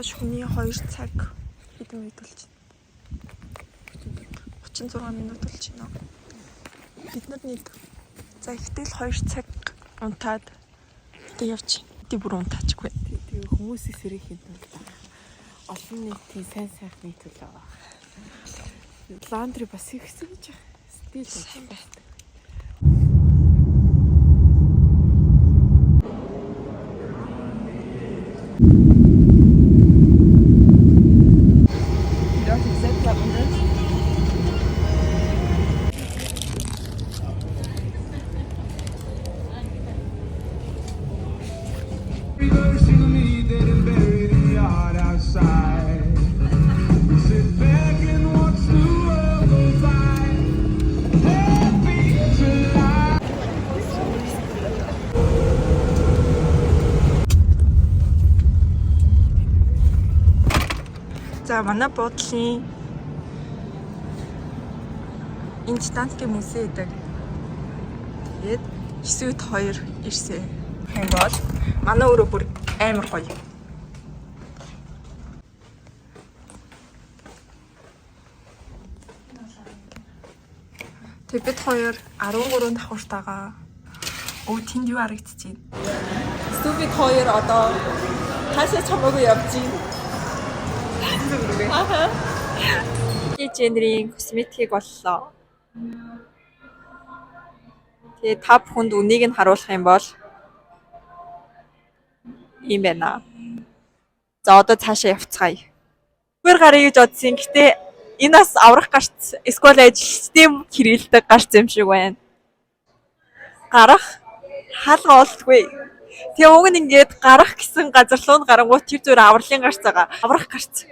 Шөнийн 2 цаг хэдэн минут болж байна? 36 минут болж байна. Бид нар нэг за ихтэл 2 цаг унтаад одоо явж байна. Тэ бүр унтаачгүй. Тэгээ хүмүүсээс сэрэх юм бол олон нийтийн сайн сайхны төлөө. Ландри бас их хийж байгаа. Стил байна. За манай буудлын энэ Станскийн музей гэдэг. Тэгээд 9-2 ирсэн. Энэ бол манай өөрөө бүр амар гоё. Тэг бид хоёр 13 давхуртайгаа тэнд юу харагдчихээн. Стүбид хоёр одоо хаашаа чамаагүй явж байна. Аха. Генерийн косметикийг боллоо. Тэгээ та бүхэнд үнийг нь харуулах юм бол ийм байна. За одоо цаашаа явцгаая. Хөр гарыг гэж бодсон. Гэтэ энэ бас аврах гарц эсвэл ажилчдын хэрэлдэг гарц юм шиг байна. Гарах хаалга олдгүй. Тэгээ уг нь ингээд гарах гэсэн газар руу гарангуут тэр зүгээр авралын гарц байгаа. Аврах гарц.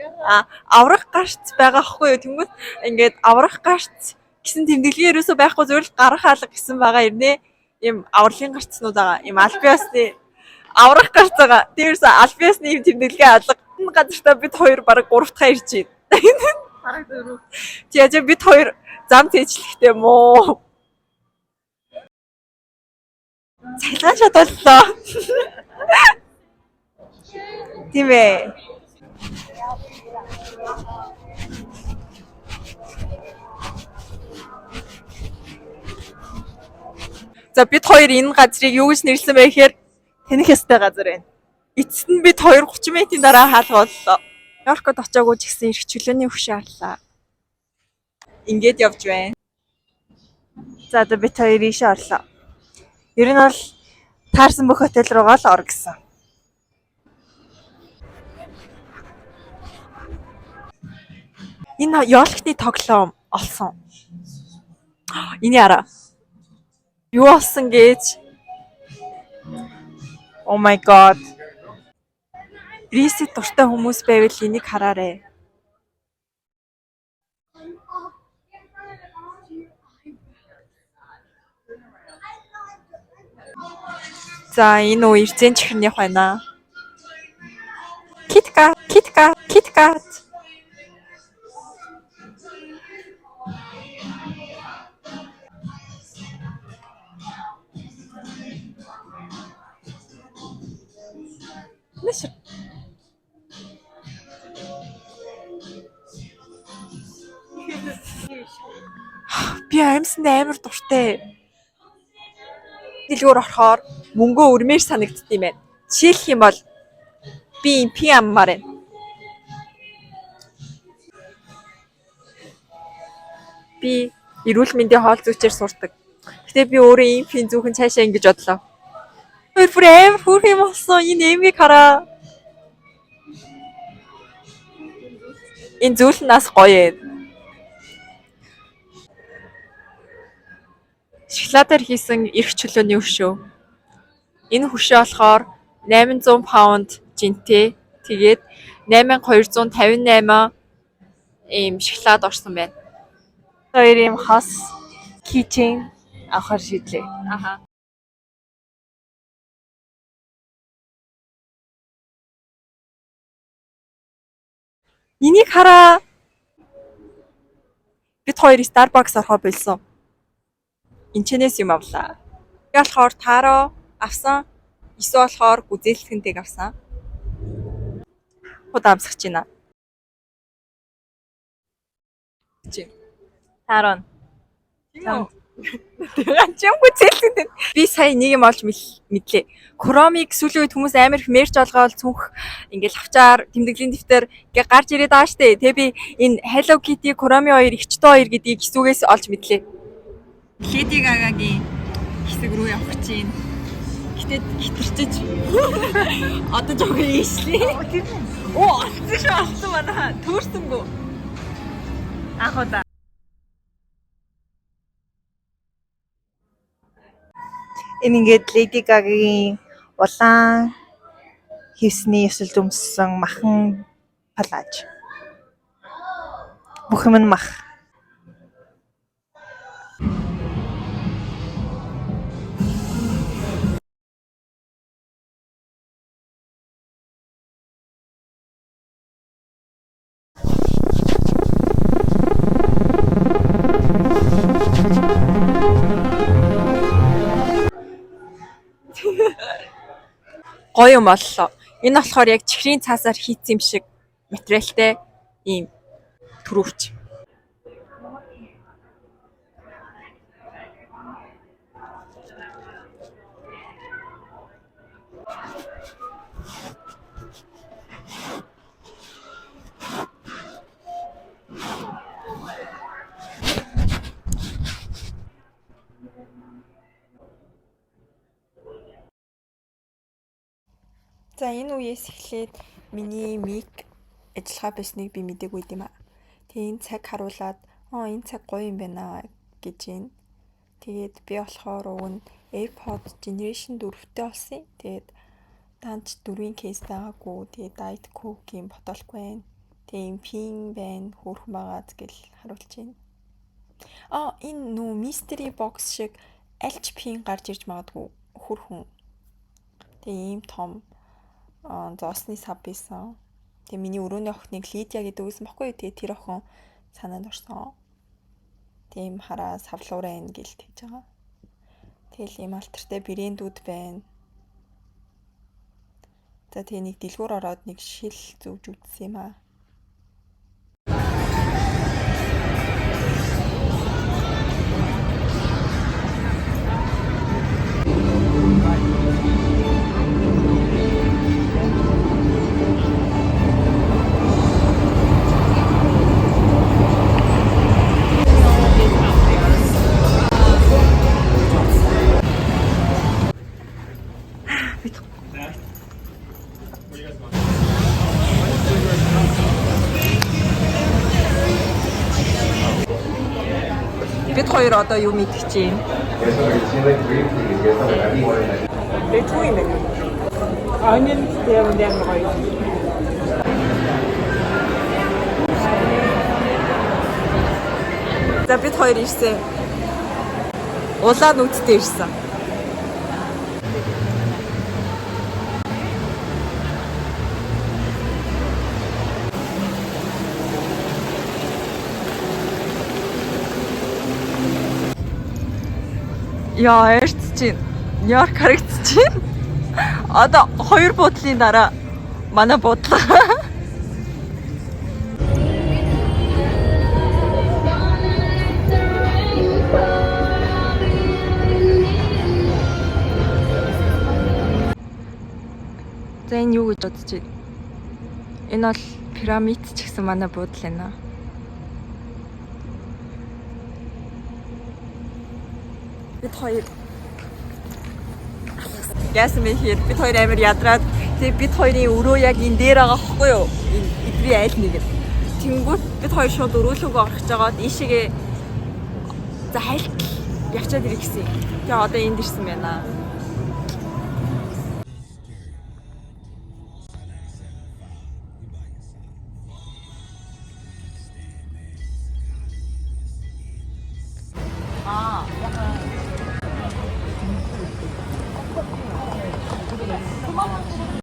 Аврах гарц байгаа хгүй юу? Тэнгүүт ингээд аврах гарц гэсэн тэмдэглэгээ ерөөсөө байхгүй зүгээр л гарах хаалга гэсэн байгаа юм. Ийм авралын гарцнууд байгаа. Ийм альбиасны аврах гарц байгаа. Тэрээс альбиасны ийм тэмдэглэгээ алга. Энэ газартаа бид хоёр бараг 3 дахь ирж байна. Бараг 4. Тэгээ бид хоёр зам цээжлэхтэй мó. Цайлгаан шаталлаа. Тийм ээ. За бид хоёр энэ газрыг юу гэж нэрлсэн бэ гэхээр тэнэх ёстой газар байна. Эцэст нь бид хоёр 30 минутын дараа хаалга боллоо. Нью-Йоркод очиагүй ч гэсэн эрх чөлөөний хөшөө харлаа. Ингээд явж байна. За одоо бид хоёр ийшээ орлоо. Ер нь бол таарсан бүх хотел руугаа л ор гэсэн. Энэ ёолхны тоглоом олсон. Эний хараа. Юу олсон гэж? Oh my god. Рисет дуртай хүмүүс байвал энийг хараарай. За энэ уу эрзэн чихрэнийх байна. KitKat. Нэшэр. Би амьсанд амар дуртай. Дэлгүүр орохоор мөнгөө өрмээр санагдд юм байна. Жишээлх юм бол би пи аммаар байна. Би эрүүл мэндийн хоол зүйчээр сурдаг. Гэтэ би өөрөө ийм фин зүүхэн цаашаа ингэж бодлоо. Бүр амар хүрх юм болсон. Энэ эмгийг хараа. Энэ зүйл нь нас гоё юм. Шоколадаар хийсэн эрх чөлөөний хөшөө. Энэ хөшөө болохоор 800 паунд жинтэй. Тэгээд 8258 ийм шоколад орсон байна. Хоёр ийм хос кичен авахар шийдлээ. Аха. Энийг хараа. Бид хоёр Starbucks орохоо болсон. Энчнээс юм авлаа. Яг болохоор таро авсан. Эсвэл болохоор гүзээлтгэнтэйг авсан. Удаамсгаж байна. Харин. Ганчимгүй цэлцэн. Би сая нэг юм олж мэдлээ. Куромыг сүүлийн үед хүмүүс амар их мерч олгоод цүнх ингээл авчаар тэмдэглэлийн дэвтэр ингээ гарч ирээд байгаа штэ. Тэгээ би энэ Hello Kitty Куроми 2 H2 2 гэдгийг хэсүүгээс олж мэдлээ. Lady Gaga-гийн хэсэг рүү явах гэж байна. Гэтэ хитэрчиж. Одоо жоо ийшлээ. Оо, олсон шүү олсон манай. Төөрсөнгөө. Анх удаа. Энэ ингээд Lady Gaga-гийн улаан хивсний ёсол дүмссэн махан палаж. Бүх юм нь мах. Гоё юм боллоо. Энэ болохоор яг чихрийн цаасаар хийцсэн юм шиг материалтай ийм төрөвч. За энэ үеэс эхлээд миний мик ажиллагаа байсныг би мдэггүй юм аа. Тэгээ энэ цаг харуулад энэ цаг гоё юм байна гэж байна. Тэгээд би болохоор уг нь AirPods Generation 4-тэй болсон. Тэгээд данч 4-ийн кейс байгаагүй. Тэгээд Diet Coke-ийн ботолгүй байна. Тэгээ юм пин байна, хөөрхөн байгааз гэл харуулж байна. Энэ нөө mystery box шиг альч пин гарч ирж магадгүй хөөрхөн. Тэгээ ийм том зоосны сав байсан. Тэгээ миний өрөөний охиныг Лидия гэдэг үсэн баггүй. Тэгээ тэр охин санаанд орсон. Тийм хараа савлуураа ин гэлт хийж байгаа. Тэгэл ийм алтартай брэндүүд байна. За тэгээ нэг дэлгүүр ороод нэг шил зүүж үзсэн юм аа. Бид хоёр одоо юу мэдчих чинь? Бид юу юм бэ? Onion дээр гоё. За бид хоёр ирсэн. Улаан нүдтэй ирсэн. Яа, эрт чинь Нью-Йорк харагдаж байна. Одоо 2 буудлын дараа манай буудлаа. За энэ юу гэж бодож байна? Энэ бол пирамид ч гэсэн манай буудал байна. Бид хоёр яасан бэ хэр бид хоёр амар ядраад тэг бид хоёрын өрөө яг энэ дээр байгаа хгүй юу? Энэ эдний айл нэг. Тэнгүүт бид хоёр шууд өрөөлөөгөө орох гэж байгаа ийшээгээ за хайлт явчаад ирэх гэсэн. Тэгээ одоо энд ирсэн байна.